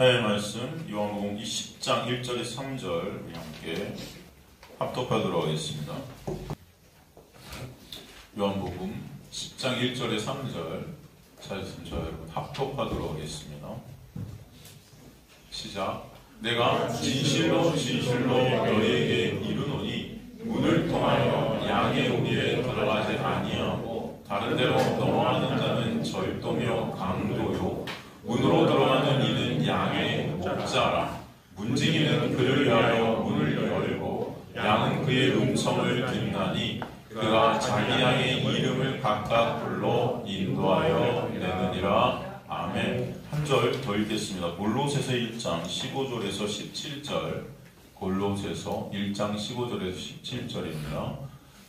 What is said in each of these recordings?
하나님의 말씀 요한복음 10장 1절에 3절 우리 함께 합독하도록 하겠습니다. 요한복음 10장 1절에 3절 찾으신 저 여러분 합독하도록 하겠습니다. 시작. 내가 진실로 진실로 너희에게 이르노니 문을 통하여 양의 우리에 들어가지 아니하고 다른 데로 넘어가는 자는 절도며 강도요 문으로 들어가는 이는 양의 목자라. 문지기는 그를 위하여 문을 열고 양은 그의 음성을 듣나니 그가 자기 양의 이름을 각각 불러 인도하여 내느니라. 아멘. 한 절 더 읽겠습니다. 골로새서 1장 15절에서 17절. 골로새서 1장 15절에서 17절입니다.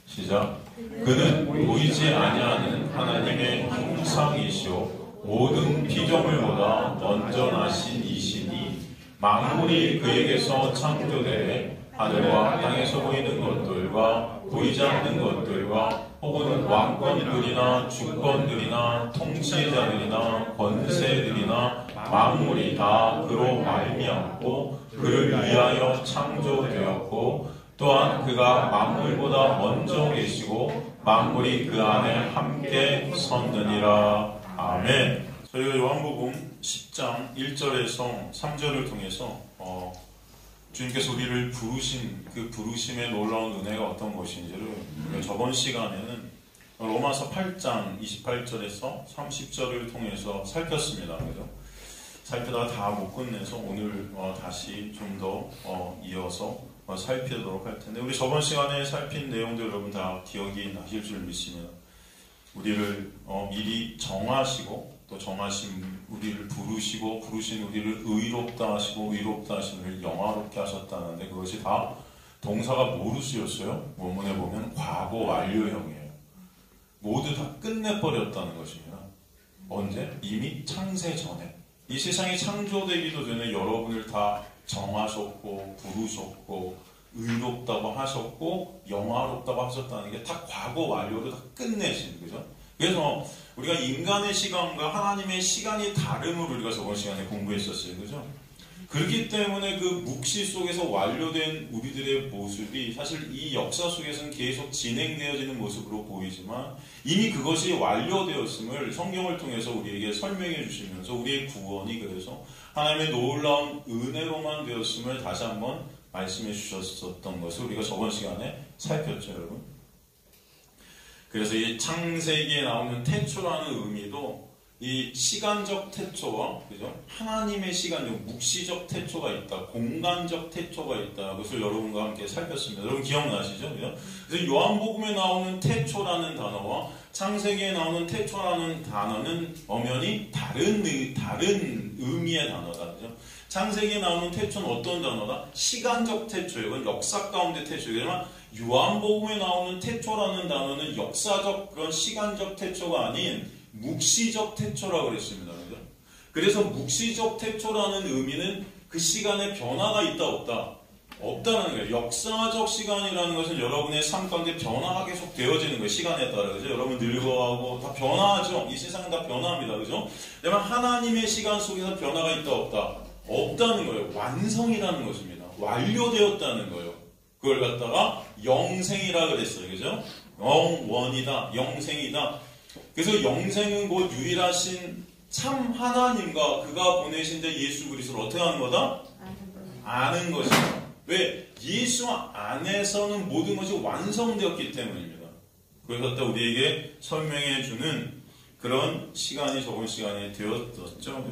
시작. 그는 보이지 아니하는 하나님의 형상이시오 모든 피조물보다 먼저 나신 이시니 만물이 그에게서 창조되어 하늘과 땅에서 보이는 것들과 보이지 않는 것들과 혹은 왕권들이나 주권들이나 통치자들이나 권세들이나 만물이 다 그로 말미암고 그를 위하여 창조되었고 또한 그가 만물보다 먼저 계시고 만물이 그 안에 함께 섰느니라. 아멘. 저희가 요한복음 10장 1절에서 3절을 통해서 주님께서 우리를 부르신 그 부르심의 놀라운 은혜가 어떤 것인지를 저번 시간에는 로마서 8장 28절에서 30절을 통해서 살폈습니다. 그죠? 살피다가 다 못 끝내서 오늘 다시 좀 더 이어서 살피도록 할 텐데, 우리 저번 시간에 살핀 내용들 여러분 다 기억이 나실 줄 믿습니다. 우리를 미리 정하시고 또 정하신 우리를 부르시고 부르신 우리를 의롭다 하시고 의롭다 하신 우리를 영화롭게 하셨다는데, 그것이 다 동사가 뭐로 쓰였어요? 원문에 보면 과거 완료형이에요. 모두 다 끝내버렸다는 것입니다. 언제? 이미 창세 전에, 이 세상이 창조되기도 전에 여러분을 다 정하셨고 부르셨고 의롭다고 하셨고 영화롭다고 하셨다는 게 다 과거 완료로 다 끝내신 거죠. 그래서 우리가 인간의 시간과 하나님의 시간이 다름을 우리가 저번 시간에 공부했었어요. 그죠? 그렇기 때문에 그 묵시 속에서 완료된 우리들의 모습이 사실 이 역사 속에서는 계속 진행되어지는 모습으로 보이지만 이미 그것이 완료되었음을 성경을 통해서 우리에게 설명해 주시면서 우리의 구원이 그래서 하나님의 놀라운 은혜로만 되었음을 다시 한번 말씀해 주셨었던 것을 우리가 저번 시간에 살폈죠, 여러분. 그래서 이 창세기에 나오는 태초라는 의미도 이 시간적 태초와, 그죠? 하나님의 시간적, 묵시적 태초가 있다, 공간적 태초가 있다. 그것을 여러분과 함께 살폈습니다. 여러분 기억나시죠? 그죠? 그래서 요한복음에 나오는 태초라는 단어와 창세기에 나오는 태초라는 단어는 엄연히 다른 의미의 단어다. 그죠? 창세기에 나오는 태초는 어떤 단어다? 시간적 태초예요. 이건 역사 가운데 태초이지만 요한복음에 나오는 태초라는 단어는 역사적 그런 시간적 태초가 아닌 묵시적 태초라고 그랬습니다. 그죠? 그래서 묵시적 태초라는 의미는 그 시간에 변화가 있다 없다? 없다는 거예요. 역사적 시간이라는 것은 여러분의 삶 가운데 변화가 계속 되어지는 거예요. 시간에 따라. 그죠? 여러분 늙어가고 다 변화하죠. 이 세상은 다 변화합니다. 그죠? 그러면 하나님의 시간 속에서 변화가 있다 없다? 없다는 거예요. 완성이라는 것입니다. 완료되었다는 거예요. 그걸 갖다가 영생이라 그랬어요. 그죠? 영원이다. 영생이다. 그래서 영생은 곧 유일하신 참 하나님과 그가 보내신 자 예수 그리스도를 어떻게 하는 거다? 아는 것이다. 왜? 예수 안에서는 모든 것이 완성되었기 때문입니다. 그걸 갖다 우리에게 설명해 주는 그런 시간이 저번 시간에 되었었죠.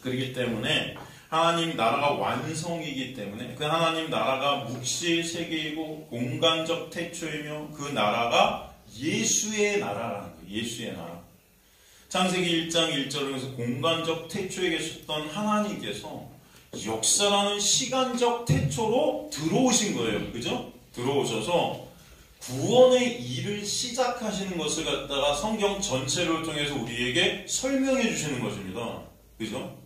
그렇기 때문에 하나님 나라가 완성이기 때문에 그 하나님 나라가 묵시의 세계이고 공간적 태초이며 그 나라가 예수의 나라라는 거예요. 예수의 나라. 창세기 1장 1절에서 공간적 태초에 계셨던 하나님께서 역사라는 시간적 태초로 들어오신 거예요. 그죠? 들어오셔서 구원의 일을 시작하시는 것을 갖다가 성경 전체를 통해서 우리에게 설명해 주시는 것입니다. 그죠?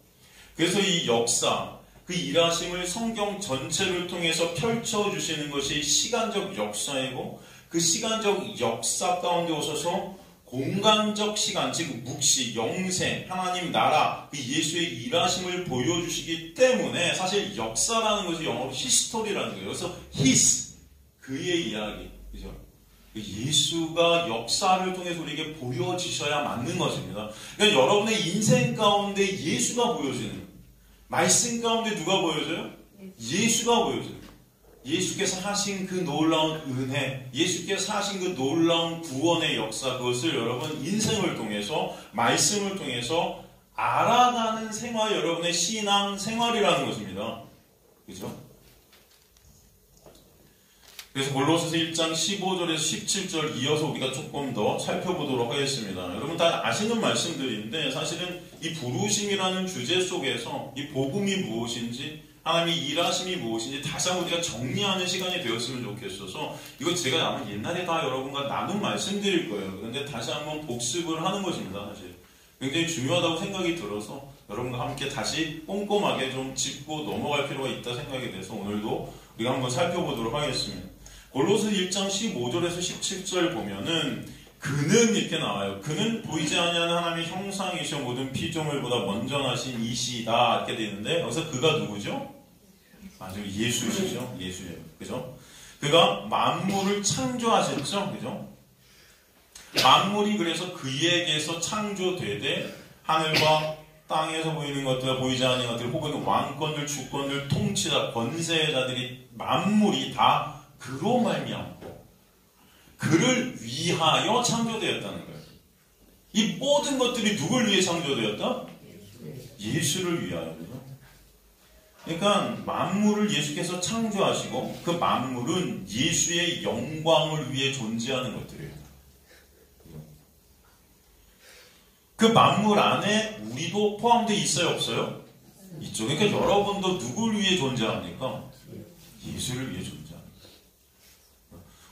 그래서 이 역사, 그 일하심을 성경 전체를 통해서 펼쳐주시는 것이 시간적 역사이고 그 시간적 역사 가운데 오셔서 공간적 시간, 즉 묵시, 영생, 하나님 나라, 그 예수의 일하심을 보여주시기 때문에 사실 역사라는 것이 영어로 히스토리라는 거예요. 그래서 his, 그의 이야기, 그죠? 예수가 역사를 통해서 우리에게 보여지셔야 맞는 것입니다. 그러니까 여러분의 인생 가운데 예수가 보여지는, 말씀 가운데 누가 보여져요? 예수가 보여져요. 예수께서 하신 그 놀라운 은혜, 예수께서 하신 그 놀라운 구원의 역사, 그것을 여러분 인생을 통해서, 말씀을 통해서 알아가는 생활, 여러분의 신앙 생활이라는 것입니다. 그죠? 그래서 골로새서 1장 15절에서 17절 이어서 우리가 조금 더 살펴보도록 하겠습니다. 여러분 다 아시는 말씀들인데 사실은 이 부르심이라는 주제 속에서 이 복음이 무엇인지, 하나님의 일하심이 무엇인지 다시 한번 우리가 정리하는 시간이 되었으면 좋겠어서, 이거 제가 아마 옛날에 다 여러분과 나눈 말씀드릴 거예요. 그런데 다시 한번 복습을 하는 것입니다. 사실 굉장히 중요하다고 생각이 들어서 여러분과 함께 다시 꼼꼼하게 좀 짚고 넘어갈 필요가 있다 생각이 돼서 오늘도 우리가 한번 살펴보도록 하겠습니다. 골로새 1장 15절에서 17절 보면은 그는 이렇게 나와요. 그는 보이지 아니하는 하나님의 형상이시여 모든 피조물보다 먼저 나신 이시다 이렇게 되어 있는데, 여기서 그가 누구죠? 아주 예수시죠. 예수예요. 그죠? 그가 만물을 창조하셨죠. 그죠? 만물이 그래서 그에게서 창조되되 하늘과 땅에서 보이는 것들, 보이지 않는 것들, 혹은 왕권들, 주권들, 통치자, 권세자들이 만물이 다 그로 말미암고 그를 위하여 창조되었다는 거예요. 이 모든 것들이 누굴 위해 창조되었다? 예수를 위하여. 그러니까 만물을 예수께서 창조하시고 그 만물은 예수의 영광을 위해 존재하는 것들이에요. 그 만물 안에 우리도 포함되어 있어요, 없어요? 있죠. 그러니까 여러분도 누굴 위해 존재합니까? 예수를 위해 존재합니다.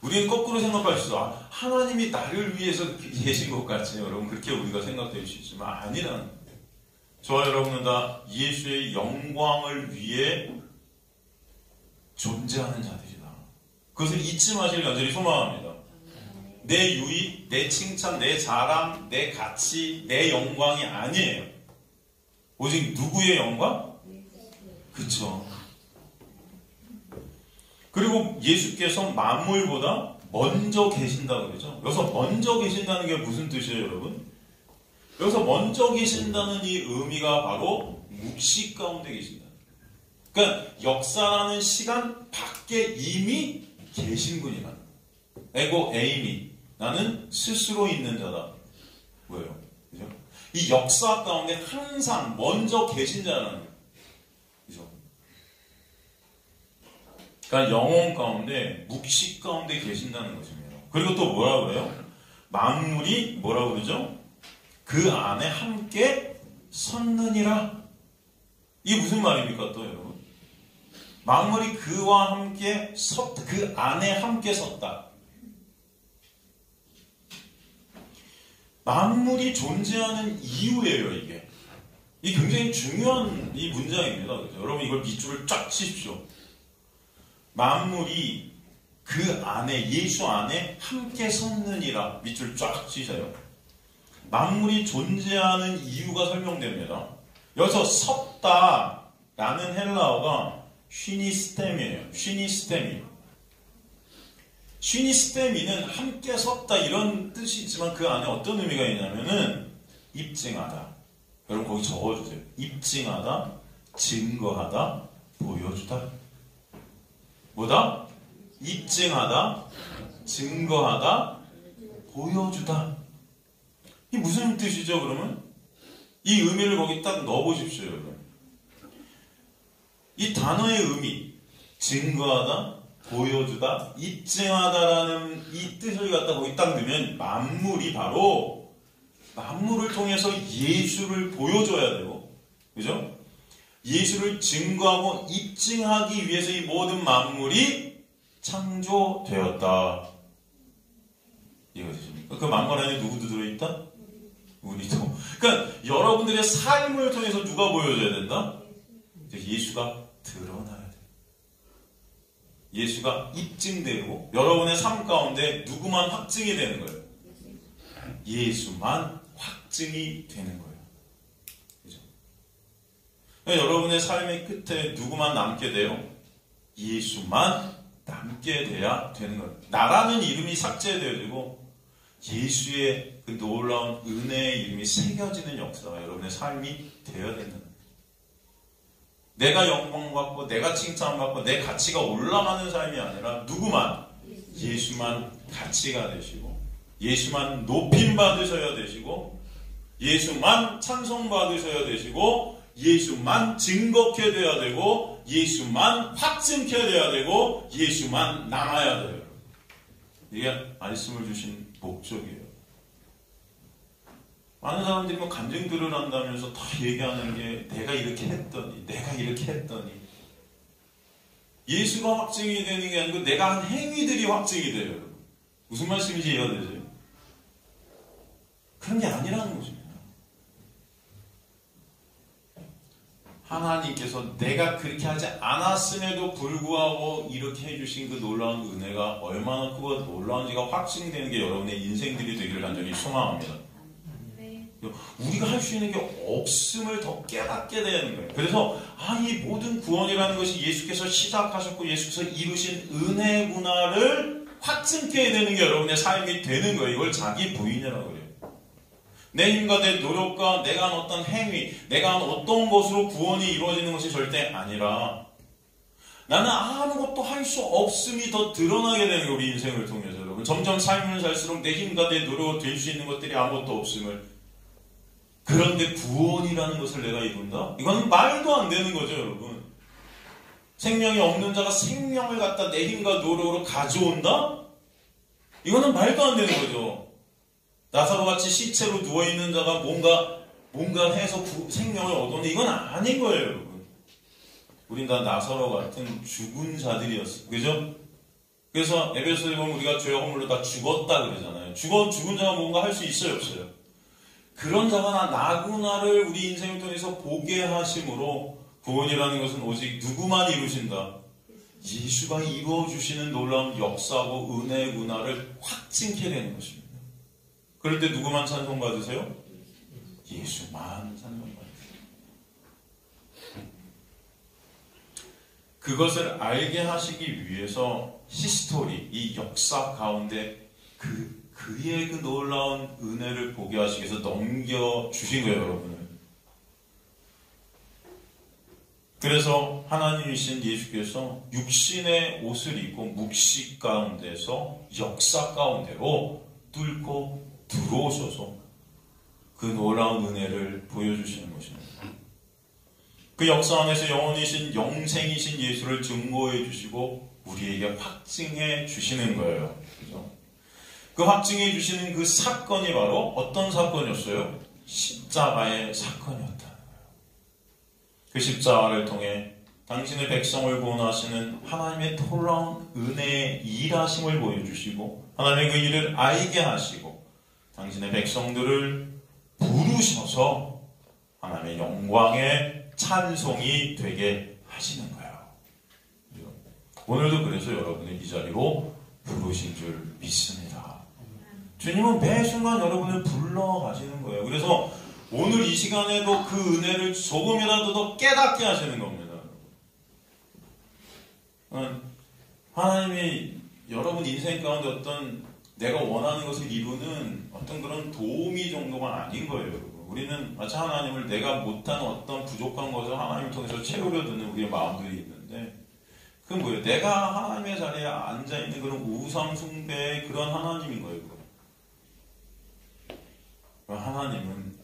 우리는 거꾸로 생각할 수 있어. 하나님이 나를 위해서 계신 것 같지. 여러분 그렇게 우리가 생각될 수 있지만 아니라는 거예요. 저와 여러분은 다 예수의 영광을 위해 존재하는 자들이다. 그것을 잊지 마시길 간절히 소망합니다. 내 유익, 내 칭찬, 내 자랑, 내 가치, 내 영광이 아니에요. 오직 누구의 영광? 그쵸. 그리고 예수께서 만물보다 먼저 계신다고 그러죠. 여기서 먼저 계신다는 게 무슨 뜻이에요, 여러분? 여기서 먼저 계신다는 이 의미가 바로 묵시 가운데 계신다. 그러니까 역사라는 시간 밖에 이미 계신 분이라는 거예요. 에고 에이미, 나는 스스로 있는 자다. 뭐예요? 그죠? 이 역사 가운데 항상 먼저 계신 자라는 거예요. 그죠? 그러니까 영혼 가운데, 묵시 가운데 계신다는 것입니다. 그리고 또 뭐라고 그래요? 만물이 뭐라고 그러죠? 그 안에 함께 섰느니라. 이게 무슨 말입니까 또 여러분? 만물이 그와 함께 섰다. 그 안에 함께 섰다. 만물이 존재하는 이유예요, 이게. 이 굉장히 중요한 이 문장입니다. 그렇죠? 여러분 이걸 밑줄을 쫙 치십시오. 만물이 그 안에, 예수 안에 함께 섰느니라. 밑줄 쫙 치세요. 만물이 존재하는 이유가 설명됩니다. 여기서 섰다라는 헬라어가 쉬니스템이에요. 쉬니스템이. 쉬니스템이는 함께 섰다 이런 뜻이 있지만 그 안에 어떤 의미가 있냐면은 입증하다. 여러분 거기 적어주세요. 입증하다, 증거하다, 보여주다. 뭐다? 입증하다, 증거하다, 보여주다. 이게 무슨 뜻이죠, 그러면? 이 의미를 거기 딱 넣어보십시오, 여러분. 이 단어의 의미, 증거하다, 보여주다, 입증하다라는 이 뜻을 갖다 거기 딱 넣으면 만물이 바로 만물을 통해서 예수를 보여줘야 되고, 그죠? 예수를 증거하고 입증하기 위해서 이 모든 만물이 창조되었다. 이해가 되십니까? 그 만물 안에 누구도 들어있다? 우리도. 그러니까 여러분들의 삶을 통해서 누가 보여줘야 된다? 예수가 드러나야 돼. 예수가 입증되고 여러분의 삶 가운데 누구만 확증이 되는 거예요? 예수만 확증이 되는 거예요. 그죠? 여러분의 삶의 끝에 누구만 남게 돼요? 예수만 남게 돼야 되는 거예요. 나라는 이름이 삭제되어지고 예수의 그 놀라운 은혜의 이름이 새겨지는 역사가 여러분의 삶이 되어야 된다는 거예요. 내가 영광받고 내가 칭찬받고 내 가치가 올라가는 삶이 아니라 누구만? 예수만 가치가 되시고 예수만 높임 받으셔야 되시고 예수만 찬송 받으셔야 되시고 예수만 증거케 돼야 되고 예수만 확증케 돼야 되고 예수만 남아야 돼요. 이게 말씀을 주신 목적이에요. 많은 사람들이 뭐 간증들을 한다면서 다 얘기하는 게 내가 이렇게 했더니 내가 이렇게 했더니 예수가 확증이 되는 게 아니고 내가 한 행위들이 확증이 돼요. 무슨 말씀인지 이해가 되세요? 그런 게 아니라는 것입니다. 하나님께서 내가 그렇게 하지 않았음에도 불구하고 이렇게 해주신 그 놀라운 은혜가 얼마나 크고 놀라운지가 확증되는 게 여러분의 인생들이 되기를 간절히 소망합니다. 우리가 할 수 있는 게 없음을 더 깨닫게 되는 거예요. 그래서 이 모든 구원이라는 것이 예수께서 시작하셨고 예수께서 이루신 은혜구나를 확증케 되는 게 여러분의 삶이 되는 거예요. 이걸 자기 부인이라고 그래요. 내 힘과 내 노력과 내가 한 어떤 행위, 내가 한 어떤 것으로 구원이 이루어지는 것이 절대 아니라 나는 아무것도 할 수 없음이 더 드러나게 되는 거예요. 우리 인생을 통해서 여러분. 점점 삶을 살수록 내 힘과 내 노력으로 될 수 있는 것들이 아무것도 없음을. 그런데 구원이라는 것을 내가 이룬다? 이건 말도 안 되는 거죠, 여러분. 생명이 없는 자가 생명을 갖다 내 힘과 노력으로 가져온다? 이거는 말도 안 되는 거죠. 나사로 같이 시체로 누워있는 자가 뭔가 해서 생명을 얻어내. 이건 아닌 거예요, 여러분. 우린 다 나사로 같은 죽은 자들이었어요. 그죠? 그래서 에베소서에 보면 우리가 죄와 허물로 다 죽었다 그러잖아요. 죽은 자가 뭔가 할 수 있어요, 없어요? 그런 자가 나구나를 우리 인생을 통해서 보게 하심으로 구원이라는 것은 오직 누구만 이루신다? 예수가 이루어주시는 놀라운 역사고 은혜구나를 확증케 되는 것입니다. 그럴 때 누구만 찬송받으세요? 예수만 찬송받으세요. 그것을 알게 하시기 위해서 히스토리, 이 역사 가운데 그의 그 놀라운 은혜를 보게 하시기 위해서 넘겨주신 거예요, 여러분을. 그래서 하나님이신 예수께서 육신의 옷을 입고 묵시 가운데서 역사 가운데로 뚫고 들어오셔서 그 놀라운 은혜를 보여주시는 것입니다. 그 역사 안에서 영원이신 영생이신 예수를 증거해 주시고 우리에게 확증해 주시는 거예요. 그죠? 그 확증해 주시는 그 사건이 바로 어떤 사건이었어요? 십자가의 사건이었다는 거예요. 그 십자가를 통해 당신의 백성을 구원하시는 하나님의 놀라운 은혜의 일하심을 보여주시고 하나님의 그 일을 알게 하시고 당신의 백성들을 부르셔서 하나님의 영광의 찬송이 되게 하시는 거예요. 오늘도 그래서 여러분의 이 자리로 부르신 줄 믿습니다. 주님은 매 순간 여러분을 불러가시는 거예요. 그래서 오늘 이 시간에도 그 은혜를 조금이라도 더 깨닫게 하시는 겁니다. 하나님이 여러분 인생 가운데 어떤 내가 원하는 것을 이루는 어떤 그런 도우미 정도가 아닌 거예요. 우리는 마치 하나님을 내가 못하는 어떤 부족한 것을 하나님을 통해서 채우려 드는 우리의 마음들이 있는데 그건 뭐예요? 내가 하나님의 자리에 앉아있는 그런 우상 숭배의 그런 하나님인 거예요. 하나님은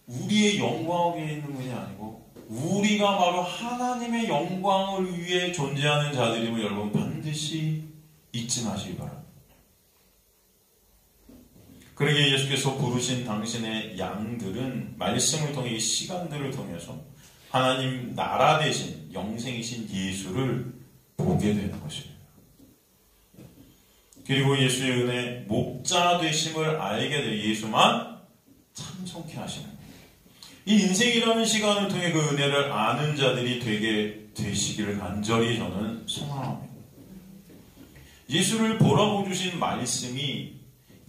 우리의 영광 위에 있는 분이 아니고 우리가 바로 하나님의 영광을 위해 존재하는 자들임을 여러분 반드시 잊지 마시기 바랍니다. 그러기에 예수께서 부르신 당신의 양들은 말씀을 통해 이 시간들을 통해서 하나님 나라 대신 영생이신 예수를 보게 되는 것입니다. 그리고 예수의 은혜 목자 되심을 알게 돼 예수만 참송케 하시는 거예요. 이 인생이라는 시간을 통해 그 은혜를 아는 자들이 되게 되시기를 간절히 저는 소망합니다. 예수를 보라고 주신 말씀이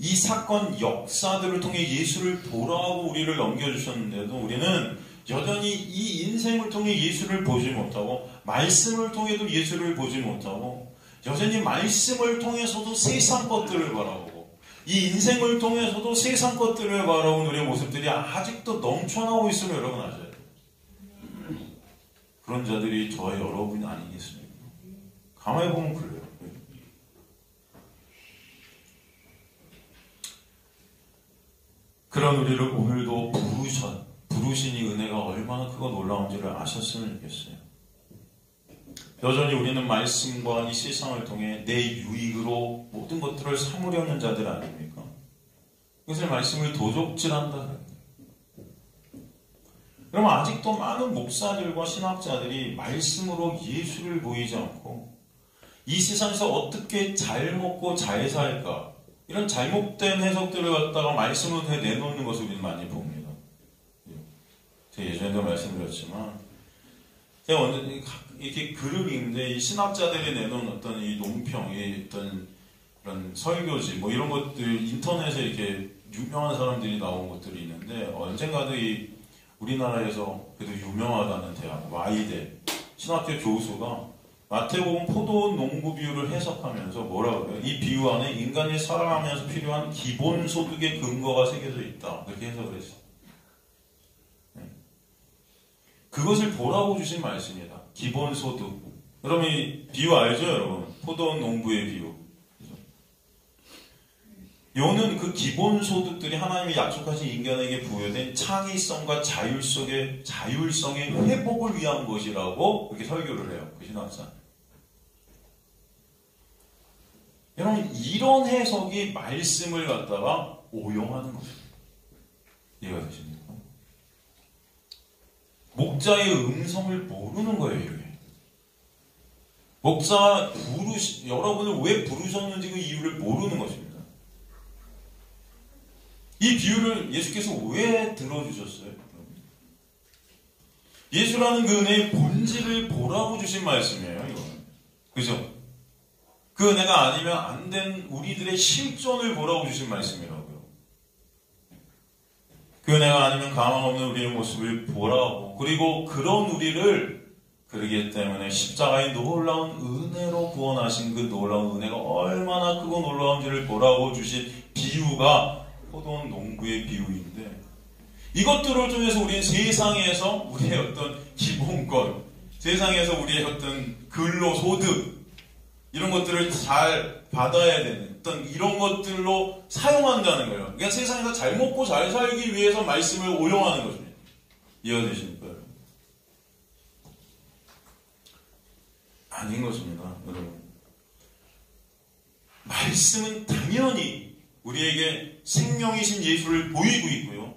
이 사건 역사들을 통해 예수를 보라고 우리를 넘겨주셨는데도 우리는 여전히 이 인생을 통해 예수를 보지 못하고 말씀을 통해도 예수를 보지 못하고 여전히 말씀을 통해서도 세상 것들을 바라보고 이 인생을 통해서도 세상 것들을 바라보는 우리의 모습들이 아직도 넘쳐나고 있음을 여러분 아셔야 돼요. 그런 자들이 저와 여러분이 아니겠습니까? 가만히 보면 그래요. 그런 우리를 오늘도 부르신 이 은혜가 얼마나 크고 놀라운지를 아셨으면 좋겠어요. 여전히 우리는 말씀과 이 세상을 통해 내 유익으로 모든 것들을 삼으려는 자들 아닙니까? 그것을 말씀을 도적질한다. 그러면 아직도 많은 목사들과 신학자들이 말씀으로 예수를 보이지 않고 이 세상에서 어떻게 잘 먹고 잘 살까? 이런 잘못된 해석들을 갖다가 말씀으로 내놓는 것을 우리는 많이 봅니다. 제가 예전에도 말씀드렸지만, 제가 이렇게 글을 읽는데, 이 신학자들이 내놓은 어떤 이 논평, 이 어떤 그런 설교지, 뭐 이런 것들, 인터넷에 이렇게 유명한 사람들이 나온 것들이 있는데, 언젠가도 이 우리나라에서 그래도 유명하다는 대학, 와이대, 신학교 교수가 마태복음 포도원 농부 비유를 해석하면서 뭐라고 그래요? 이 비유 안에 인간이 살아가면서 필요한 기본소득의 근거가 새겨져 있다. 그렇게 해석을 했어요. 그것을 보라고 주신 말씀이다. 기본소득. 여러분 이 비유 알죠 여러분? 포도원 농부의 비유. 요는 그 기본소득들이 하나님이 약속하신 인간에게 부여된 창의성과 자율성의 회복을 위한 것이라고 그렇게 설교를 해요. 그 신학자. 여러분 이런 해석이 말씀을 갖다가 오용하는 것입니다. 이해가 되십니까? 목자의 음성을 모르는 거예요. 이게. 목자 여러분을 왜 부르셨는지 그 이유를 모르는 것입니다. 이 비유를 예수께서 왜 들어주셨어요? 예수라는 그 은혜의 본질을 보라고 주신 말씀이에요. 이거는. 그죠? 그 은혜가 아니면 안 된 우리들의 실존을 보라고 주신 말씀이라고요. 그 은혜가 아니면 가망 없는 우리의 모습을 보라고, 그리고 그런 우리를 그러기 때문에 십자가의 놀라운 은혜로 구원하신 그 놀라운 은혜가 얼마나 크고 놀라운지를 보라고 주신 비유가 포도원 농부의 비유인데, 이것들을 통해서 우리는 세상에서 우리의 어떤 기본권, 세상에서 우리의 어떤 근로소득, 이런 것들을 잘 받아야 되는 어떤 이런 것들로 사용한다는 거예요. 그러니까 세상에서 잘 먹고 잘 살기 위해서 말씀을 오용하는 것입니다. 이해가 되십니까? 아닌 것입니다, 여러분. 말씀은 당연히 우리에게 생명이신 예수를 보이고 있고요.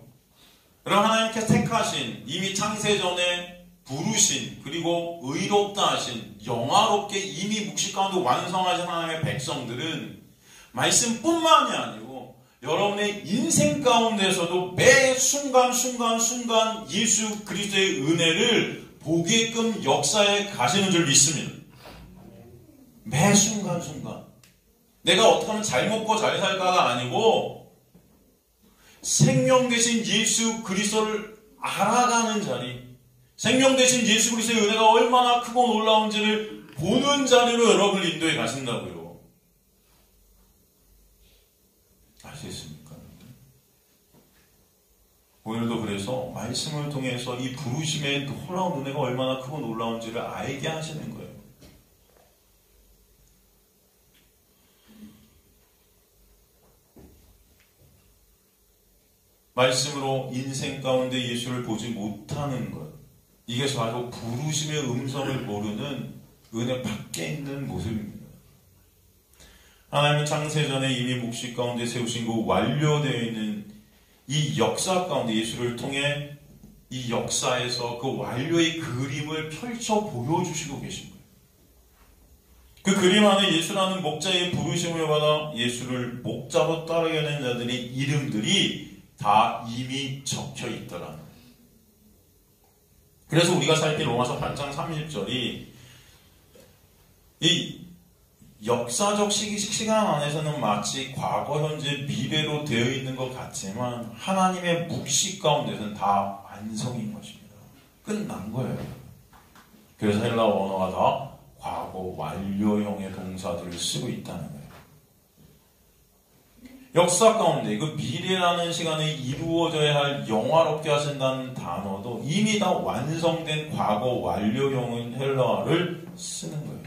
그럼 하나님께서 택하신, 이미 창세전에 부르신, 그리고 의롭다 하신, 영화롭게 이미 묵시 가운데 완성하신 하나님의 백성들은 말씀뿐만이 아니고 여러분의 인생 가운데서도 매 순간 예수 그리스도의 은혜를 보게끔 역사에 가시는 줄 믿습니다. 매 순간 내가 어떻게 하면 잘 먹고 잘 살까가 아니고 생명 되신 예수 그리스도를 알아가는 자리, 생명 되신 예수 그리스도의 은혜가 얼마나 크고 놀라운지를 보는 자리로 여러분을 인도해 가신다고요. 아시겠습니까? 오늘도 그래서 말씀을 통해서 이 부르심의 놀라운 은혜가 얼마나 크고 놀라운지를 알게 하시는 거예요. 말씀으로 인생 가운데 예수를 보지 못하는 것, 이게 바로 부르심의 음성을 모르는 은혜 밖에 있는 모습입니다. 하나님은 창세전에 이미 묵시 가운데 세우신 그 완료되어 있는 이 역사 가운데 예수를 통해 이 역사에서 그 완료의 그림을 펼쳐 보여주시고 계신 거예요. 그 그림 안에 예수라는 목자의 부르심을 받아 예수를 목자로 따르려는 자들의 이름들이 다 이미 적혀 있더라는 거예요. 그래서 우리가 살필 로마서 8장 30절이 이 역사적 시간 안에서는 마치 과거, 현재, 미래로 되어 있는 것 같지만 하나님의 묵시 가운데서는 다 완성인 것입니다. 끝난 거예요. 그래서 헬라어 언어가 다 과거 완료형의 동사들을 쓰고 있다는 거예요. 역사 가운데 그 미래라는 시간에 이루어져야 할 영화롭게 하신다는 단어도 이미 다 완성된 과거 완료형인 헬라어를 쓰는 거예요.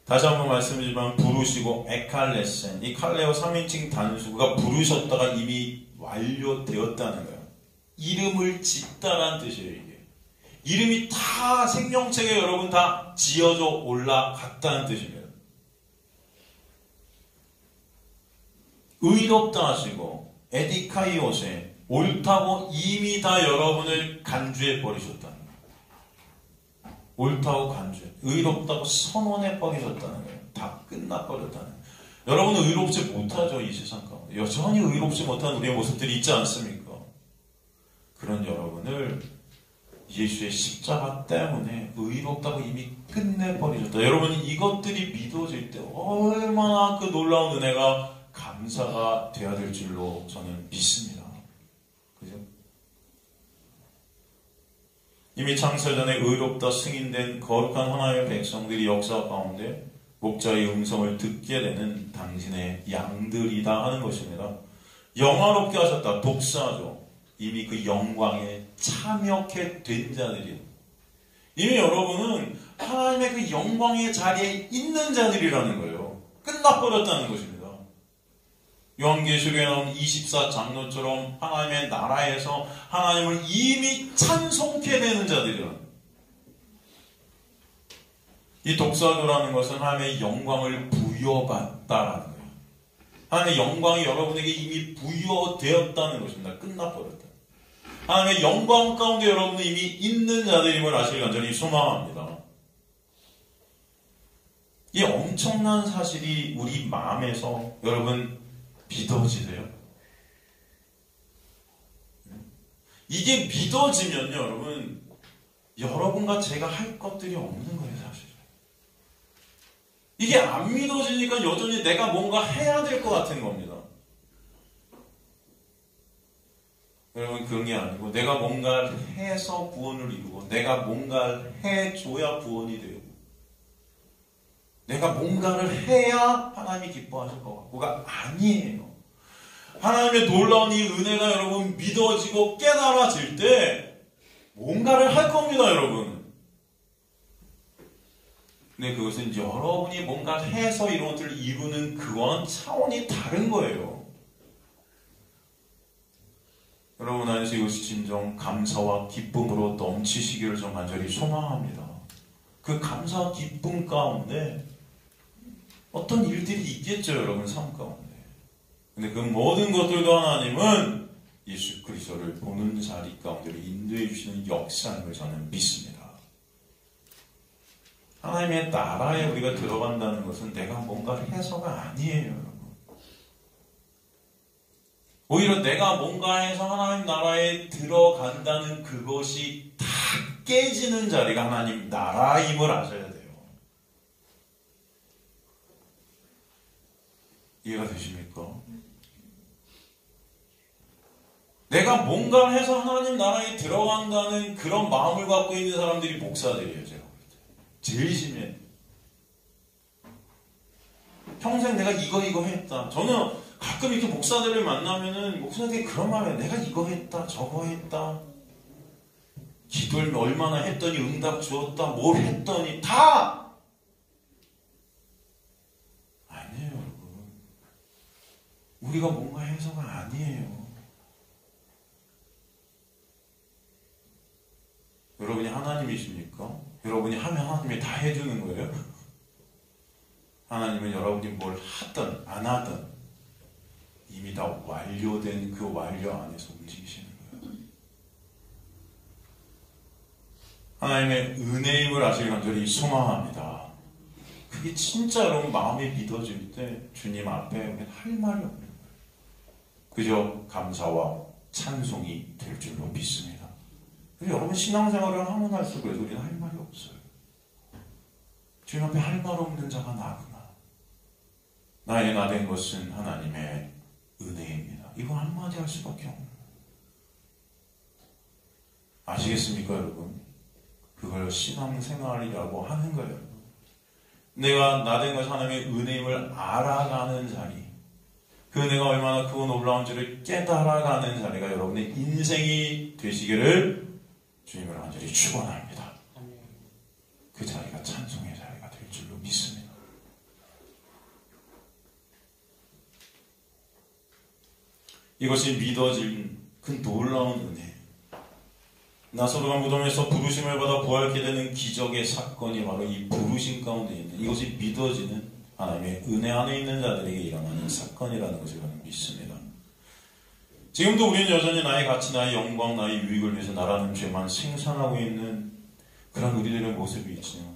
다시 한번 말씀드리지만 부르시고 에칼레센, 이 칼레오 3인칭 단수가 부르셨다가 이미 완료되었다는 거예요. 이름을 짓다라는 뜻이에요. 이게 이름이 다 생명책에 여러분 다 지어져 올라갔다는 뜻입니다. 의롭다 하시고 에디카이오세, 옳다고 이미 다 여러분을 간주해 버리셨다는 거예요. 옳다고 간주해, 의롭다고 선언해 버리셨다는 거예요. 다 끝나버렸다는 거예요. 여러분은 의롭지 못하죠. 이 세상 가운데 여전히 의롭지 못한 우리의 모습들이 있지 않습니까? 그런 여러분을 예수의 십자가 때문에 의롭다고 이미 끝내버리셨다. 여러분이 이것들이 믿어질 때 얼마나 그 놀라운 은혜가 감사가 되어야 될 줄로 저는 믿습니다. 그죠? 이미 창세전에 의롭다 승인된 거룩한 하나님의 백성들이 역사 가운데 목자의 음성을 듣게 되는 당신의 양들이다 하는 것입니다. 영화롭게 하셨다. 독사죠. 이미 그 영광에 참여케 된 자들이에요. 이미 여러분은 하나님의 그 영광의 자리에 있는 자들이라는 거예요. 끝나버렸다는 것입니다. 요한계시록에 나온 24장로처럼 하나님의 나라에서 하나님을 이미 찬송케 되는 자들이라는 거예요. 이 독사도라는 것은 하나님의 영광을 부여받다라는 거예요. 하나님의 영광이 여러분에게 이미 부여되었다는 것입니다. 끝나버렸다. 하나님의 영광 가운데 여러분은 이미 있는 자들임을 아시길 간절히 소망합니다. 이 엄청난 사실이 우리 마음에서 여러분 믿어지세요? 이게 믿어지면요, 여러분과 제가 할 것들이 없는 거예요, 사실. 이게 안 믿어지니까 여전히 내가 뭔가 해야 될 것 같은 겁니다. 여러분, 그런 게 아니고 내가 뭔가를 해서 구원을 이루고 내가 뭔가를 해줘야 구원이 되고 내가 뭔가를 해야 하나님이 기뻐하실 것 같고가 아니에요. 하나님의 놀라운 이 은혜가 여러분 믿어지고 깨달아질 때 뭔가를 할 겁니다, 여러분. 근데 그것은 여러분이 뭔가 해서 이런 것들을 이루는 그와는 차원이 다른 거예요. 여러분 안에서 이것이 진정 감사와 기쁨으로 넘치시기를 좀 간절히 소망합니다. 그 감사와 기쁨 가운데 어떤 일들이 있겠죠, 여러분 삶 가운데. 근데 그 모든 것들도 하나님은 예수 그리스도를 보는 자리 가운데로 인도해 주시는 역사임을 저는 믿습니다. 하나님의 나라에 우리가 들어간다는 것은 내가 뭔가를 해서가 아니에요, 여러분. 오히려 내가 뭔가 해서 하나님 나라에 들어간다는 그것이 다 깨지는 자리가 하나님 나라임을 아셔야 돼요. 이해가 되십니까? 내가 뭔가를 해서 하나님 나라에 들어간다는 그런 마음을 갖고 있는 사람들이 목사들이에요, 제가 볼 때. 제일 심해. 평생 내가 이거 했다. 저는 가끔 이렇게 목사들을 만나면은 목사들이 그런 말을 해요. 내가 이거 했다, 저거 했다. 기도를 얼마나 했더니 응답 주었다, 뭘 했더니 다! 아니에요, 여러분. 우리가 뭔가 해서가 아니에요. 여러분이 하나님이십니까? 여러분이 하면 하나님이 다 해주는 거예요? 하나님은 여러분이 뭘 하든 안 하든 이미 다 완료된 그 완료 안에서 움직이시는 거예요. 하나님의 은혜임을 아시길 간절히 소망합니다. 그게 진짜 여러분 마음에 믿어질 때 주님 앞에 우리는 할 말이 없는 거예요. 그저 감사와 찬송이 될 줄로 믿습니다. 여러분 신앙생활을 하면 할수록 그래서 우리는 할 말이 없어요. 주님 앞에 할 말 없는 자가 나구나. 나에게 나된 것은 하나님의 은혜입니다. 이거 한마디 할 수밖에 없는. 아시겠습니까, 여러분? 그걸 신앙생활이라고 하는 거예요. 내가 나된 것이 하나님의 은혜임을 알아가는 자리, 그 은혜가 얼마나 크고 놀라운지를 깨달아가는 자리가 여러분의 인생이 되시기를 주님을 간절히 축원합니다. 그 자리가 찬송의 자리가 될 줄로 믿습니다. 이것이 믿어진 그 놀라운 은혜, 나사로가 무덤에서 부르심을 받아 부활케 되는 기적의 사건이 바로 이 부르심 가운데 있는, 이것이 믿어지는 하나님의 은혜 안에 있는 자들에게 일어나는 사건이라는 것을 저는 믿습니다. 지금도 우리는 여전히 나의 가치, 나의 영광, 나의 유익을 위해서 나라는 죄만 생산하고 있는 그런 우리들의 모습이 있지만,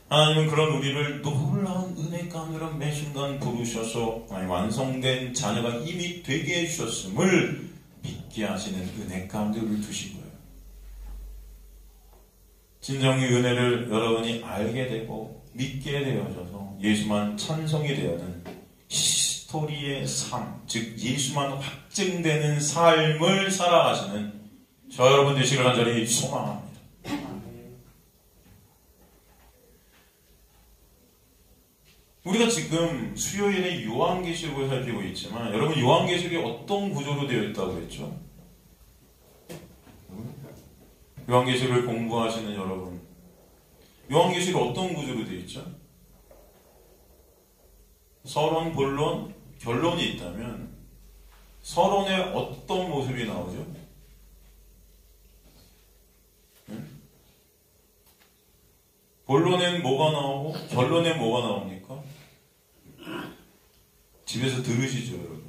하나님은 그런 우리를 놀라운 은혜 가운데로 매 순간 부르셔서 완성된 자녀가 이미 되게 해주셨음을 믿게 하시는 은혜 가운데 우리를 두신 거예요. 진정의 은혜를 여러분이 알게 되고 믿게 되어져서 예수만 찬송이 되어는 히스토리의 삶, 즉 예수만 확증되는 삶을 살아가시는 저 여러분 되시기를 간절히 소망합니다. 우리가 지금 수요일에 요한계시록을 살피고 있지만, 여러분 요한계시록이 어떤 구조로 되어 있다고 했죠? 요한계시록을 공부하시는 여러분, 요한계시록이 어떤 구조로 되어 있죠? 서론, 본론, 결론이 있다면 서론에 어떤 모습이 나오죠? 본론엔 뭐가 나오고 결론엔 뭐가 나옵니까? 집에서 들으시죠, 여러분?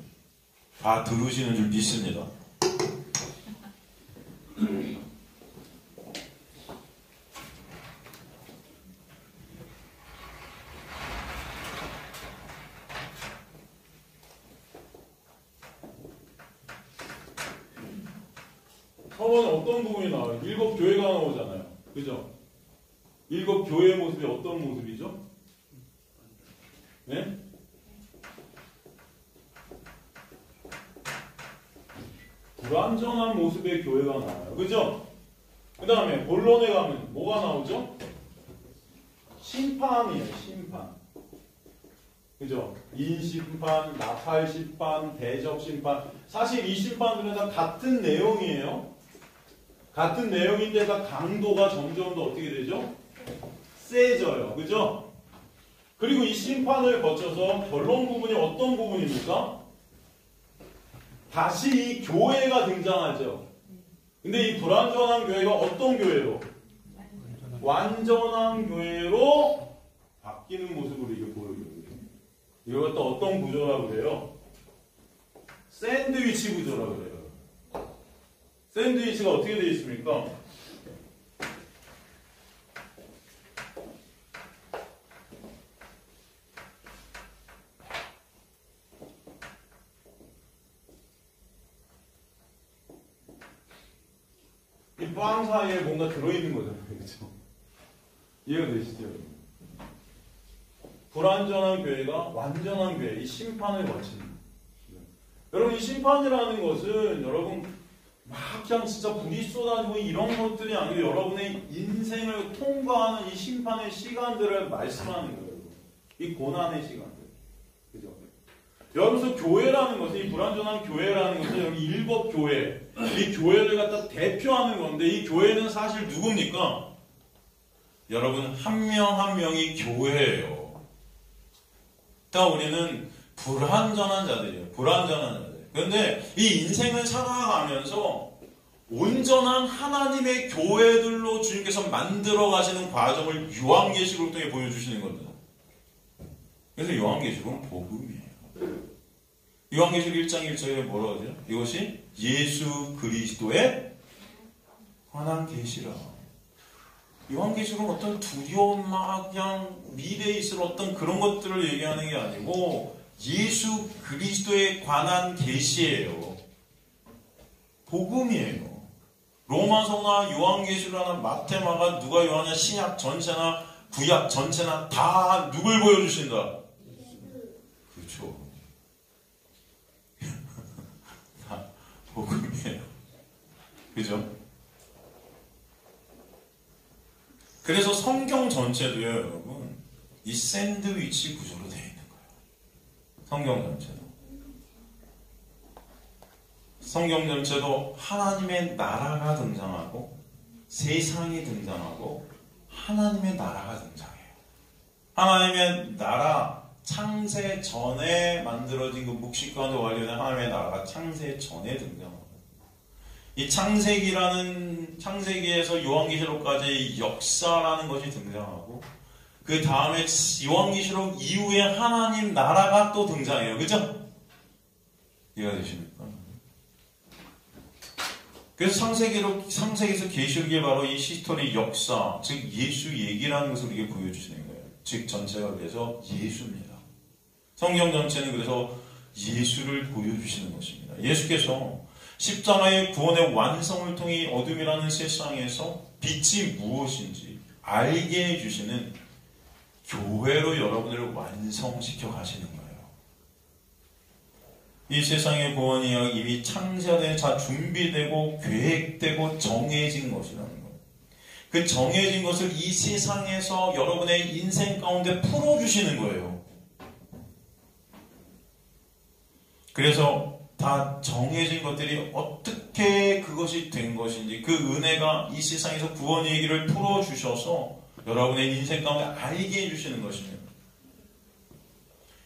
다 들으시는 줄 믿습니다. 서론에 어떤 부분이 나와요? 일곱 교회가 나오잖아요. 그죠? 일곱 교회의 모습이 어떤 모습이죠? 네? 불완전한 모습의 교회가 나와요. 그죠? 그 다음에 본론에 가면 뭐가 나오죠? 심판이에요. 심판. 그죠? 인심판, 나팔심판, 대적심판. 사실 이 심판들은 다 같은 내용이에요. 같은 내용인데 다 강도가 점점 더 어떻게 되죠? 세져요. 그죠? 그리고 이 심판을 거쳐서 결론 부분이 어떤 부분입니까? 다시 이 교회가 등장하죠. 근데 이 불완전한 교회가 어떤 교회로? 완전한 교회로 바뀌는 모습으로 이게 보여요. 이걸 또 어떤 구조라고 그래요? 샌드위치 구조라고 그래요. 샌드위치가 어떻게 되어 있습니까? 이 빵 사이에 뭔가 들어있는 거잖아요. 그렇죠? 이해가 되시죠? 불완전한 교회가 완전한 교회, 이 심판을 거치는. 여러분, 이 심판이라는 것은 여러분 막 그냥 진짜 불이 쏟아지고 이런 것들이 아니고 여러분의 인생을 통과하는 이 심판의 시간들을 말씀하는 거예요. 이 고난의 시간들. 그죠? 여기서 교회라는 것은, 이 불완전한 교회라는 것은 여기 일곱 교회, 이 교회를 갖다 대표하는 건데, 이 교회는 사실 누굽니까? 여러분, 한 명 한 명이 교회예요. 그러니까 우리는 불완전한 자들이에요. 불완전한 자들. 그런데 이 인생을 살아가면서 온전한 하나님의 교회들로 주님께서 만들어 가시는 과정을 요한계시록을 통해 보여주시는 겁니다. 그래서 요한계시록은 복음이에요. 요한계시록 1장 1절에 뭐라고 하죠? 이것이 예수 그리스도의 관한 계시라. 요한계시록은 어떤 두려움, 막 그냥 미래에 있을 어떤 그런 것들을 얘기하는 게 아니고 예수 그리스도에 관한 계시예요. 복음이에요. 로마서나 요한계시록이나 마태마가 누가 요한이나 신약 전체나 구약 전체나 다 누굴 보여주신다? 그렇죠. 다 복음이에요. 그죠? 그래서 성경 전체도요, 여러분, 이 샌드위치 구조로 되어 있는 거예요. 성경 전체도. 성경 전체도 하나님의 나라가 등장하고 세상이 등장하고 하나님의 나라가 등장해요. 하나님의 나라, 창세 전에 만들어진 그 묵시과도 관련된 하나님의 나라가 창세 전에 등장합니다. 이 창세기에서 요한계시록까지의 역사라는 것이 등장하고 그 다음에 요한계시록 이후에 하나님 나라가 또 등장해요. 그죠? 이해가 되십니까? 그래서 창세기에서 계시록이 바로 이 히스토리 역사, 즉 예수 얘기라는 것을 우리에게 보여주시는 거예요. 즉 전체가 그래서 예수입니다. 성경 전체는 그래서 예수를 보여주시는 것입니다. 예수께서 십자가의 구원의 완성을 통해 어둠이라는 세상에서 빛이 무엇인지 알게 해주시는 교회로 여러분을 완성시켜 가시는 거예요. 이 세상의 구원이 이미 창세전에 다 준비되고 계획되고 정해진 것이라는 거예요. 그 정해진 것을 이 세상에서 여러분의 인생 가운데 풀어주시는 거예요. 그래서 다 정해진 것들이 어떻게 그것이 된 것인지 그 은혜가 이 세상에서 구원 얘기를 풀어주셔서 여러분의 인생 가운데 알게 해주시는 것입니다.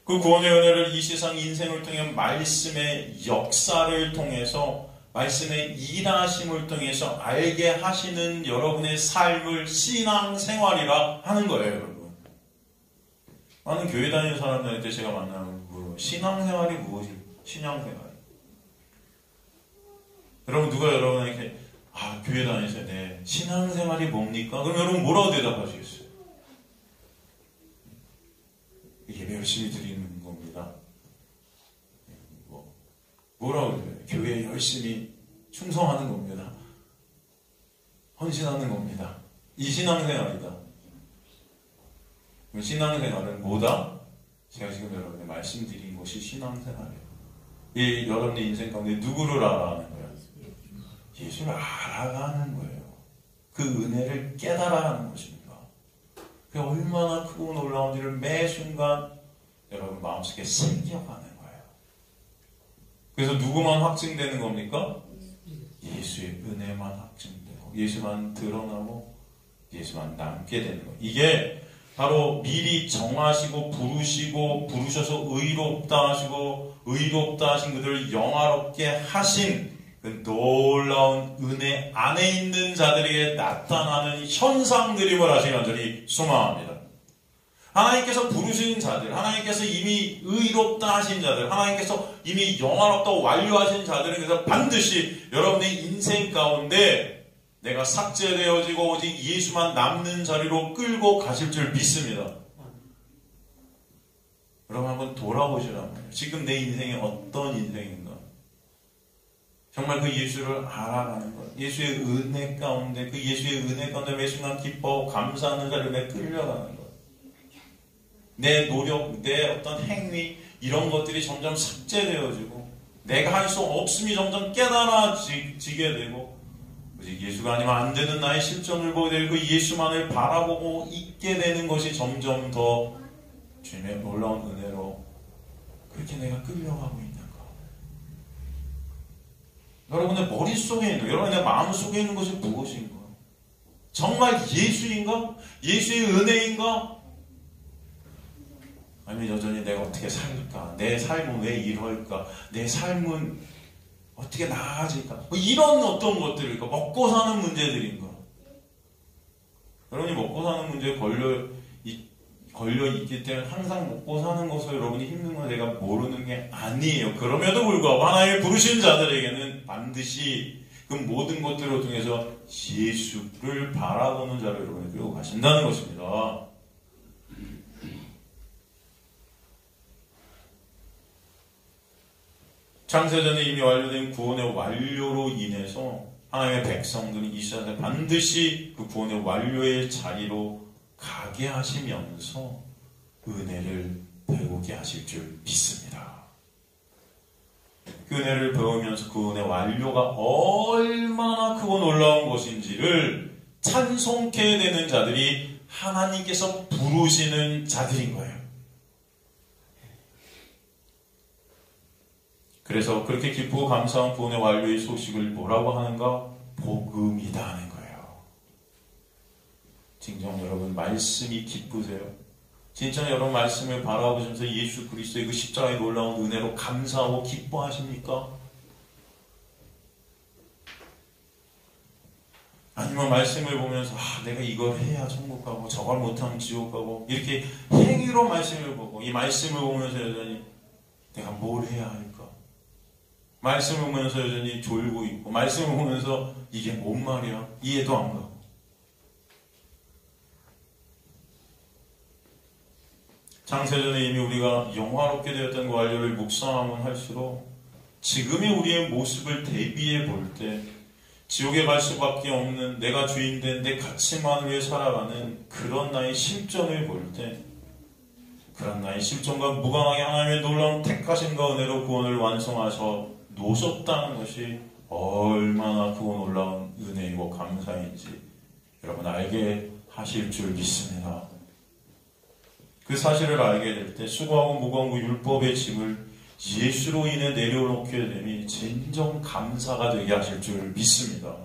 그 구원의 은혜를 이 세상 인생을 통해 말씀의 역사를 통해서 말씀의 일하심을 통해서 알게 하시는 여러분의 삶을 신앙생활이라 하는 거예요, 여러분. 많은 교회 다니는 사람들한테 제가 만나면 신앙생활이 무엇이에요? 신앙생활. 여러분 누가 여러분에게 교회 다니세요? 네. 신앙생활이 뭡니까? 그럼 여러분 뭐라고 대답하시겠어요? 예배 열심히 드리는 겁니다. 뭐라고 해요? 교회에 열심히 충성하는 겁니다. 헌신하는 겁니다. 이 신앙생활이다. 신앙생활은 뭐다? 제가 지금 여러분께 말씀드린 것이 신앙생활이에요. 이 여러분의 인생 가운데 누구를 알아가는 거예요? 예수를 알아가는 거예요. 그 은혜를 깨달아가는 것입니다. 그게 얼마나 크고 놀라운지를 매 순간 여러분 마음속에 새겨가는 거예요. 그래서 누구만 확증되는 겁니까? 예수의 은혜만 확증되고 예수만 드러나고 예수만 남게 되는 거예요. 이게 바로 미리 정하시고 부르셔서 의롭다 하시고 의롭다 하신 그들을 영화롭게 하신 그 놀라운 은혜 안에 있는 자들에게 나타나는 현상들임을 하시기 간절히 소망합니다. 하나님께서 부르신 자들, 하나님께서 이미 의롭다 하신 자들, 하나님께서 이미 영화롭다 완료하신 자들은 그래서 반드시 여러분의 인생 가운데 내가 삭제되어지고 오직 예수만 남는 자리로 끌고 가실 줄 믿습니다. 여러분 한번 돌아보시란 말이에요. 지금 내 인생이 어떤 인생인가? 정말 그 예수를 알아가는 것, 예수의 은혜 가운데, 그 예수의 은혜 가운데 매 순간 기뻐하고 감사하는 자리에 끌려가는 것. 내 노력, 내 어떤 행위, 이런 것들이 점점 삭제되어지고, 내가 할 수 없음이 점점 깨달아지게 되고, 오직 예수가 아니면 안 되는 나의 실존을 보게 되고, 그 예수만을 바라보고 있게 되는 것이 점점 더 주님의 놀라운 은혜로 그렇게 내가 끌려가고 있는 것. 여러분의 머릿속에 있는, 여러분의 마음속에 있는 것이 무엇인가? 정말 예수인가? 예수의 은혜인가? 아니면 여전히 내가 어떻게 살까? 내 삶은 왜 이럴까? 내 삶은 어떻게 나아질까? 이런 어떤 것들일까? 먹고 사는 문제들인가? 여러분이 먹고 사는 문제에 걸려있기 때문에 항상 먹고 사는 것을 여러분이 힘든 건 내가 모르는 게 아니에요. 그럼에도 불구하고 하나님의 부르신 자들에게는 반드시 그 모든 것들을 통해서 예수를 바라보는 자를 여러분이 끌고 가신다는 것입니다. 창세전에 이미 완료된 구원의 완료로 인해서 하나님의 백성들은 이 시간에 반드시 그 구원의 완료의 자리로 가게 하시면서 은혜를 배우게 하실 줄 믿습니다. 그 은혜를 배우면서 그 은혜 완료가 얼마나 크고 놀라운 것인지를 찬송케 되는 자들이 하나님께서 부르시는 자들인 거예요. 그래서 그렇게 기쁘고 감사한 구원의 완료의 소식을 뭐라고 하는가? 복음이다 하는 거예요. 진정 여러분 말씀이 기쁘세요? 진짜 여러분 말씀을 바라보시면서 예수 그리스도의 그 십자가의 놀라운 은혜로 감사하고 기뻐하십니까? 아니면 말씀을 보면서 내가 이걸 해야 천국 가고 저걸 못하면 지옥 가고 이렇게 행위로 말씀을 보고 이 말씀을 보면서 여전히 내가 뭘 해야 할까? 말씀을 보면서 여전히 졸고 있고 말씀을 보면서 이게 뭔 말이야? 이해도 안 가고 창세전에 이미 우리가 영화롭게 되었던 그 완료를 묵상하면 할수록 지금의 우리의 모습을 대비해 볼 때 지옥에 갈 수밖에 없는 내가 주인된 내 가치만 위해 살아가는 그런 나의 실존을 볼 때 그런 나의 실존과 무관하게 하나님의 놀라운 택하심과 은혜로 구원을 완성하셔 놓으셨다는 것이 얼마나 크고 놀라운 은혜이고 감사인지 여러분 알게 하실 줄 믿습니다. 그 사실을 알게 될 때 수고하고 무거운 그 율법의 짐을 예수로 인해 내려놓게 되니 진정 감사가 되게 하실 줄 믿습니다.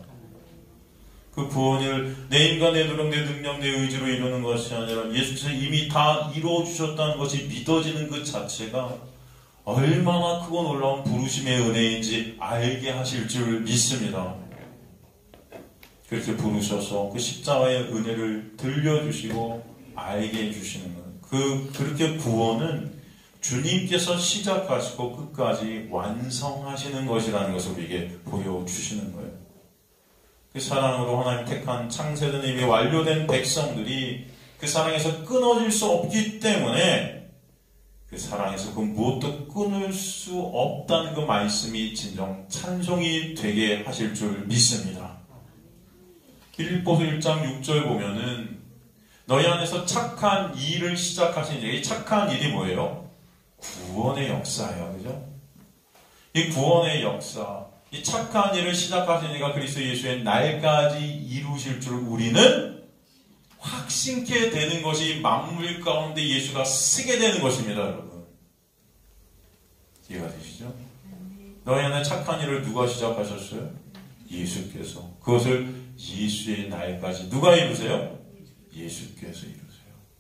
그 구원을 내 인간, 내 노력, 내 능력, 내 의지로 이루는 것이 아니라 예수께서 이미 다 이루어주셨다는 것이 믿어지는 그 자체가 얼마나 크고 놀라운 부르심의 은혜인지 알게 하실 줄 믿습니다. 그렇게 부르셔서 그 십자가의 은혜를 들려주시고 알게 해주시는 것. 그렇게 구원은 주님께서 시작하시고 끝까지 완성하시는 것이라는 것을 우리에게 보여주시는 거예요. 그 사랑으로 하나님 택한 창세전에 이미 완료된 백성들이 그 사랑에서 끊어질 수 없기 때문에 그 사랑에서 그 무엇도 끊을 수 없다는 그 말씀이 진정 찬송이 되게 하실 줄 믿습니다. 빌립보서 1장 6절 보면은 너희 안에서 착한 일을 시작하신 이 착한 일이 뭐예요? 구원의 역사예요. 그죠? 이 구원의 역사, 이 착한 일을 시작하신 이가 그리스도 예수의 날까지 이루실 줄 우리는 확신케 되는 것이 만물 가운데 예수가 쓰게 되는 것입니다, 여러분. 이해가 되시죠? 너희 안에 착한 일을 누가 시작하셨어요? 예수께서. 그것을 예수의 날까지 누가 이루세요? 예수께서 이루세요.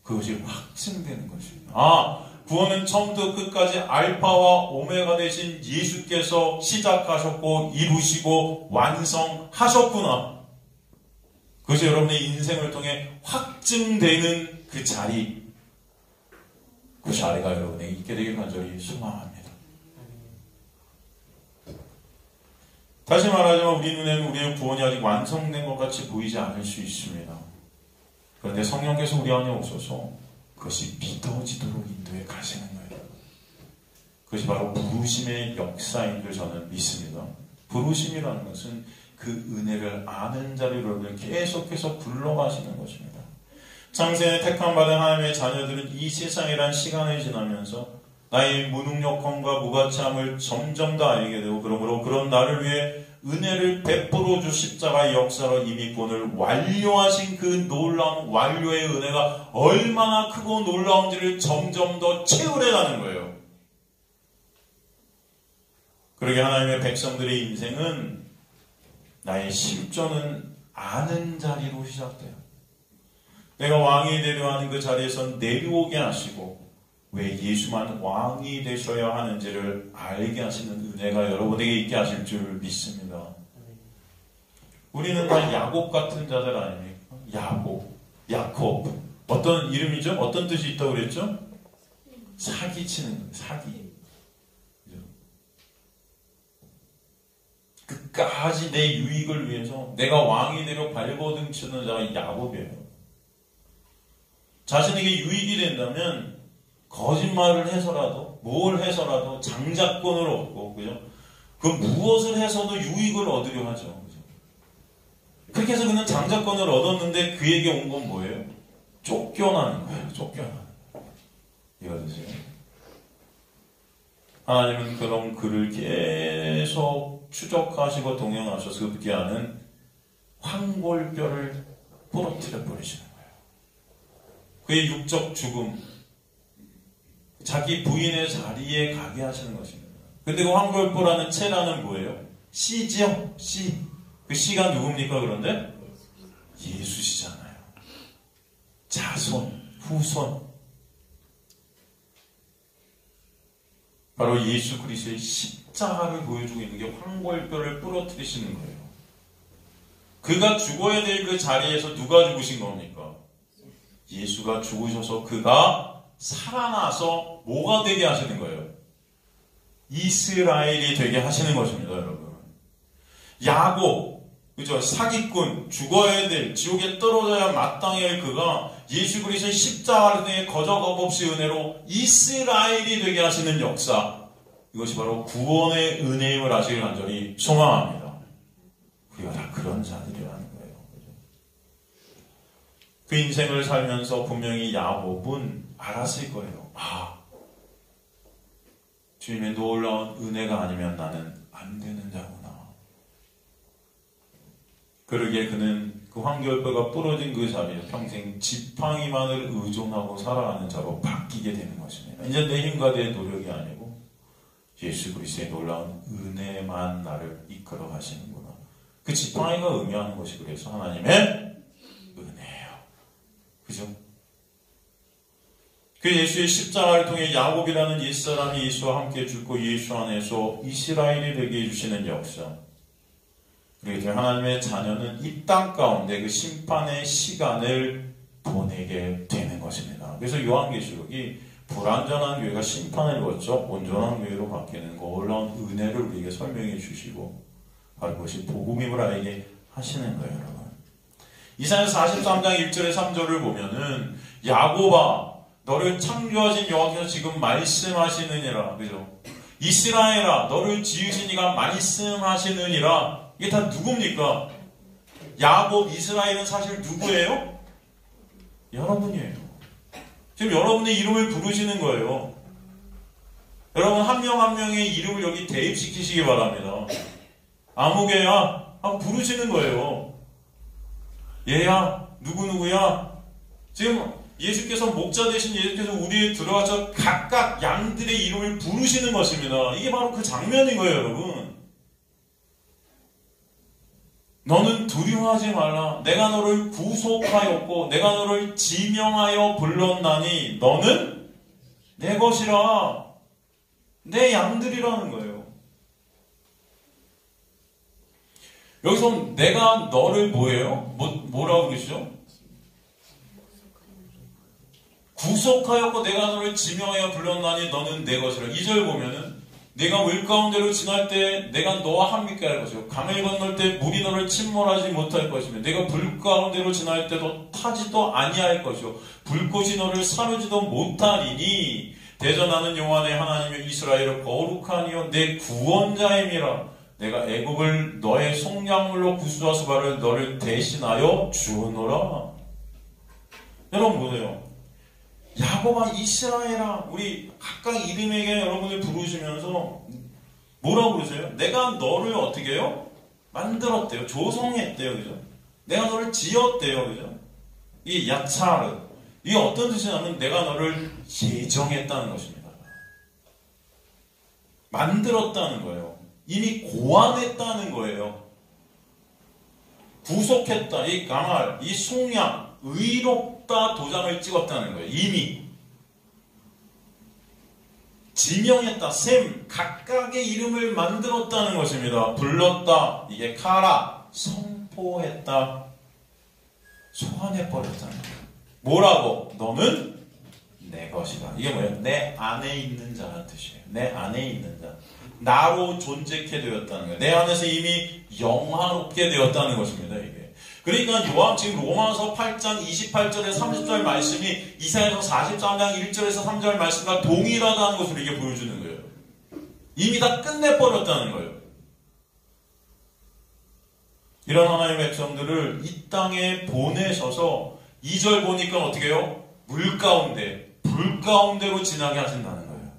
그것이 확증되는 것입니다. 구원은 처음부터 끝까지 알파와 오메가 되신 예수께서 시작하셨고 이루시고 완성하셨구나. 그것이 여러분의 인생을 통해 확증되는 그 자리, 그 자리가 여러분에게 있게 되길 간절히 소망합니다. 다시 말하자면 우리 눈에는 우리의 구원이 아직 완성된 것 같이 보이지 않을 수 있습니다. 그런데 성령께서 우리 안에 오셔서 그것이 믿어지도록 인도해 가시는 거예요. 그것이 바로 부르심의 역사인 줄 저는 믿습니다. 부르심이라는 것은 그 은혜를 아는 자를 여러분을 계속해서 불러가시는 것입니다. 창세에 택함받은 하나님의 자녀들은 이 세상이란 시간을 지나면서 나의 무능력함과 무가치함을 점점 더 알게 되고 그러므로 그런 나를 위해 은혜를 베풀어 주 십자가의 역사로 이미 구원을 완료하신 그 놀라운 완료의 은혜가 얼마나 크고 놀라운지를 점점 더 체험해 가는 거예요. 그러게 하나님의 백성들의 인생은 나의 실존은 아는 자리로 시작돼요. 내가 왕이 되려 하는 그 자리에서 내려오게 하시고 왜 예수만 왕이 되셔야 하는지를 알게 하시는 은혜가 여러분에게 있게 하실 줄 믿습니다. 우리는 다 야곱 같은 자들 아닙니까? 야곱. 어떤 이름이죠? 어떤 뜻이 있다고 그랬죠? 사기치는 거예요. 사기. 끝까지 내 유익을 위해서 내가 왕이 되려 발버둥 치는 자가 야곱이에요. 자신에게 유익이 된다면 거짓말을 해서라도 뭘 해서라도 장자권을 얻고 그죠? 그 무엇을 해서도 유익을 얻으려 하죠. 그죠? 그렇게 해서 그는 장자권을 얻었는데 그에게 온 건 뭐예요? 쫓겨나는 거예요. 쫓겨나는 거예요. 이해가되세요? 하나님은 그럼 그를 계속 추적하시고 동행하셔서 그렇게 하는 황골뼈를 부러뜨려 버리시는 거예요. 그의 육적 죽음, 자기 부인의 자리에 가게 하시는 것입니다. 근데 그 황골뼈라는 체라는 뭐예요? 씨지요? 씨. 그 씨가 누굽니까 그런데? 예수시잖아요. 자손, 후손. 바로 예수 그리스도의 십자가를 보여주고 있는 게 황골뼈를 부러뜨리시는 거예요. 그가 죽어야 될 그 자리에서 누가 죽으신 겁니까? 예수가 죽으셔서 그가 살아나서 뭐가 되게 하시는 거예요? 이스라엘이 되게 하시는 것입니다, 여러분. 야곱, 그죠? 사기꾼, 죽어야 될, 지옥에 떨어져야 마땅할 그가 예수 그리스도의 십자가를 통해 거저겁 없이 은혜로 이스라엘이 되게 하시는 역사. 이것이 바로 구원의 은혜임을 아시길 간절히 소망합니다. 우리가 다 그런 자들이라는 거예요. 그죠? 그 인생을 살면서 분명히 야곱은 알았을 거예요. 아, 주님의 놀라운 은혜가 아니면 나는 안 되는 자구나. 그러기에 그는 그 황골뼈가 부러진 그 자리에 평생 지팡이만을 의존하고 살아가는 자로 바뀌게 되는 것입니다. 이제 내 힘과 내 노력이 아니고 예수 그리스도의 놀라운 은혜만 나를 이끌어 가시는구나. 그 지팡이가 의미하는 것이 그래서 하나님의 은혜예요. 그죠? 그 예수의 십자가를 통해 야곱이라는 옛사람이 예수와 함께 죽고 예수 안에서 이스라엘이 되게 해주시는 역사. 그리고 하나님의 자녀는 이 땅 가운데 그 심판의 시간을 보내게 되는 것입니다. 그래서 요한계시록이 불완전한 교회가 심판을 거쳐 온전한 교회로 바뀌는 놀라운 은혜를 우리에게 설명해 주시고 바로 그것이 복음임을 알게 하시는 거예요, 여러분. 이사야 43장 1절에 3절을 보면은 야곱아 너를 창조하신 여호와께서 지금 말씀하시느니라. 그죠? 이스라엘아 너를 지으신 이가 말씀하시느니라. 이게 다 누굽니까? 야곱, 이스라엘은 사실 누구예요? 여러분이에요. 지금 여러분의 이름을 부르시는 거예요. 여러분 한 명 한 명의 이름을 여기 대입시키시기 바랍니다. 아무개야 하고 부르시는 거예요. 얘야, 누구누구야. 지금 예수께서 목자 되신 예수께서 우리에 들어가서 각각 양들의 이름을 부르시는 것입니다. 이게 바로 그 장면인 거예요, 여러분. 너는 두려워하지 말라. 내가 너를 구속하였고 내가 너를 지명하여 불렀나니 너는 내 것이라. 내 양들이라는 거예요. 여기서 내가 너를 뭐예요? 뭐라고 그러시죠? 구속하였고 내가 너를 지명하여 불렀나니 너는 내 것이라. 2절 보면은 내가 물 가운데로 지날 때 내가 너와 함께 할 것이고 강을 건널 때 물이 너를 침몰하지 못할 것이며 내가 불 가운데로 지날 때도 타지도 아니할 것이고 불꽃이 너를 사르지도 못하리니 대전하는 여호와 내 하나님의 이스라엘을 거룩하니요 내 구원자임이라. 내가 애굽을 너의 속량물로 구수하수 바를 너를 대신하여 주노라. 여러분 보세요. 야곱아 이스라엘아 우리 각각 이름에게 여러분을 부르시면서 뭐라고 부르세요? 내가 너를 어떻게 해요? 만들었대요. 조성했대요. 그죠? 내가 너를 지었대요. 그죠? 이 야차르 이게 어떤 뜻이냐면 내가 너를 예정했다는 것입니다. 만들었다는 거예요. 이미 고안했다는 거예요. 구속했다. 이 강할, 이 속량, 의롭다 도장을 찍었다는 거예요. 이미. 지명했다. 셈, 각각의 이름을 만들었다는 것입니다. 불렀다. 이게 카라, 선포했다. 소환해버렸다는 거예요. 뭐라고? 너는 내 것이다. 이게 뭐예요? 내 안에 있는 자라는 뜻이에요. 내 안에 있는 자. 나로 존재케 되었다는 거예요. 내 안에서 이미 영화롭게 되었다는 것입니다. 이게. 그러니까 지금 로마서 8장 28절에 30절 말씀이 이사야서 43장 1절에서 3절 말씀과 동일하다는 것을 이게 보여주는 거예요. 이미 다 끝내버렸다는 거예요. 이런 하나님의 백성들을 이 땅에 보내셔서 2절 보니까 어떻게 해요? 물 가운데, 불 가운데로 지나게 하신다는 거예요.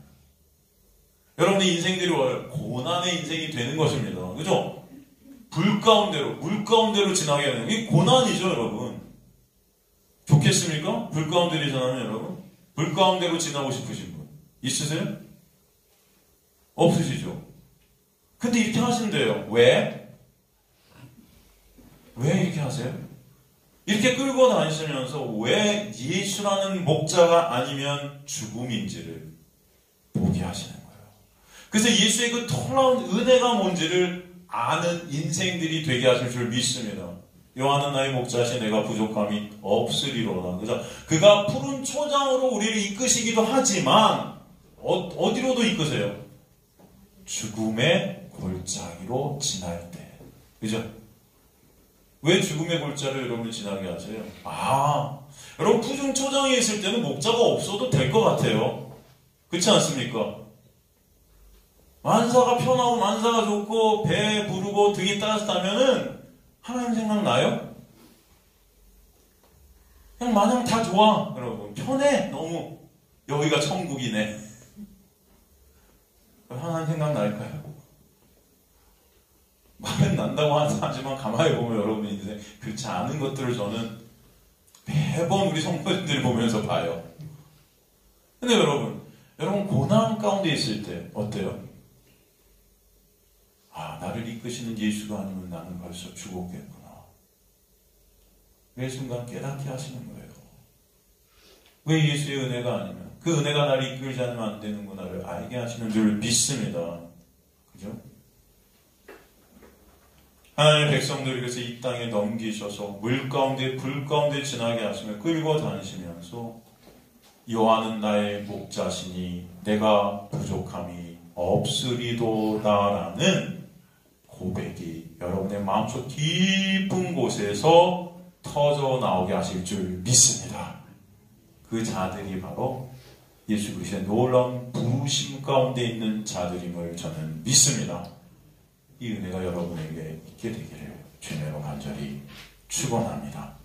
여러분의 인생들이 고난의 인생이 되는 것입니다. 그죠? 불 가운데로, 물 가운데로 지나게 하는, 이게 고난이죠, 여러분. 좋겠습니까? 불 가운데로 지나면 여러분? 불 가운데로 지나고 싶으신 분 있으세요? 없으시죠? 근데 이렇게 하신대요. 왜? 왜 이렇게 하세요? 이렇게 끌고 다니시면서 왜 예수라는 목자가 아니면 죽음인지를 보게 하시는 거예요. 그래서 예수의 그 놀라운 은혜가 뭔지를 아는 인생들이 되게 하실 줄 믿습니다. 요한은 나의 목자시 내가 부족함이 없으리로다. 그죠? 그가 푸른 초장으로 우리를 이끄시기도 하지만 어디로도 이끄세요? 죽음의 골짜기로 지날 때. 그죠? 왜 죽음의 골짜기를 여러분 지나게 하세요? 여러분 푸른 초장에 있을 때는 목자가 없어도 될 것 같아요. 그렇지 않습니까? 만사가 편하고 만사가 좋고 배 부르고 등이 따뜻하면은 하나님 생각나요? 그냥 마냥 다 좋아. 여러분 편해. 너무 여기가 천국이네. 하나님 생각날까요? 말은 난다고 하지만 가만히 보면 여러분 인생 그렇지 않은 것들을 저는 매번 우리 성도님들 보면서 봐요. 근데 여러분 고난 가운데 있을 때 어때요? 나를 이끄시는 예수가 아니면 나는 벌써 죽었겠구나. 매 순간 깨닫게 하시는 거예요. 왜 예수의 은혜가 아니면 그 은혜가 나를 이끌지 않으면 안 되는구나를 알게 하시는 줄 믿습니다. 그죠? 하나님의 백성들이 그래서 이 땅에 넘기셔서 물 가운데 불 가운데 지나게 하시며 끌고 다니시면서 여호와는 나의 목자시니 내가 부족함이 없으리도다라는 고백이 여러분의 마음속 깊은 곳에서 터져 나오게 하실 줄 믿습니다. 그 자들이 바로 예수 그리스도의 놀라운 부르심 가운데 있는 자들임을 저는 믿습니다. 이 은혜가 여러분에게 있게 되기를 주님으로 간절히 축원합니다.